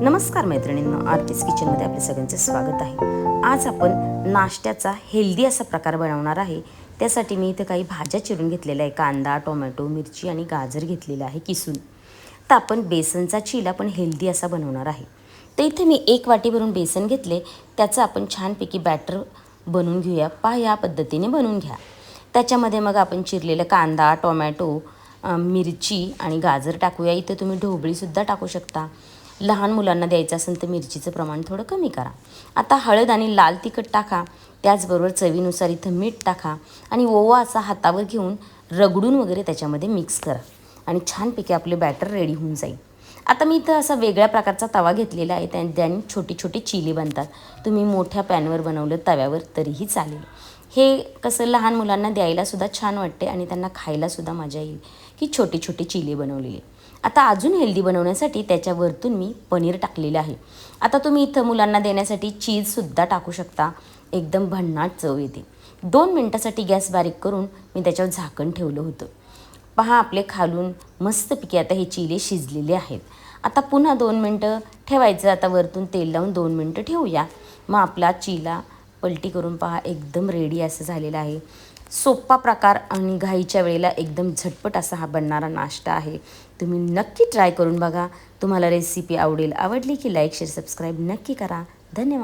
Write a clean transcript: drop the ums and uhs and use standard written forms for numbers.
नमस्कार मैत्रिणींनो, आरतीज किचनमध्ये आपले सगळ्यांचे स्वागत आहे। आज आपण नाश्त्याचा हेल्दी असा प्रकार बनवणार आहे। त्यासाठी मी इथे काही भाज्या चिरून घेतलेल्या आहे। कांदा, टोमॅटो, मिरची आणि गाजर घेतलेला आहे किसून। तर आपण बेसनचा चीला पण हेल्दी असा बनवणार आहे। तर इथे मी 1 वाटी भरून बेसन घेतले, त्याचं आपण छानपैकी बॅटर बनवून घेऊया। या पद्धतीने बनवून घ्या। त्याच्यामध्ये मग आपण चिरलेला कांदा, टोमॅटो, मिरची आणि गाजर टाकूया। इथे तुम्ही ढोबळीसुद्धा टाकू शकता। लहान मुलांना द्यायचं असेल तर मिरचीचं प्रमाण थोडं कमी करा। आता हळद आणि लाल तिखट टाका, त्याचबरोबर चवीनुसार इथं मीठ टाका आणि ओवा असा हातावर घेऊन रगडून वगैरे त्याच्यामध्ये मिक्स करा आणि छानपैकी आपले बॅटर रेडी होऊन जाईल। आता मी इथं असा वेगळ्या प्रकारचा तवा घेतलेला आहे, त्याने छोटी छोटी चिली बनतात। तुम्ही मोठ्या पॅनवर बनवलं तव्यावर तरीही चालेल। हे कसं लहान मुलांना द्यायलासुद्धा छान वाटते आणि त्यांना खायलासुद्धा मजा येईल की छोटी छोटी चिली बनवलेली। आता अजून हेल्दी बनवण्यासाठी त्याच्यावरतून मी पनीर टाकलेलं आहे। आता तुम्ही इथं मुलांना देण्यासाठी चीजसुद्धा टाकू शकता, एकदम भन्नाट चव येते। 2 मिनटासाठी गॅस बारीक करून मी त्याच्यावर झाकण ठेवलं होतं। पहा आपले खालून मस्तपैकी आता हे चिले शिजलेले आहेत। आता पुन्हा 2 मिनटं ठेवायचं। आता वरतून तेल लावून 2 मिनटं ठेवूया। मग आपला चिला पलटी करून पहा एकदम रेडी असं झालेला आहे। सोपा प्रकार आणि घाईच्या वेळेला एकदम झटपट असा हा बनणारा नाश्ता आहे। तुम्ही नक्की ट्राय करून बघा। तुम्हाला रेसिपी आवडली की लाईक, शेअर, सबस्क्राईब नक्की करा। धन्यवाद।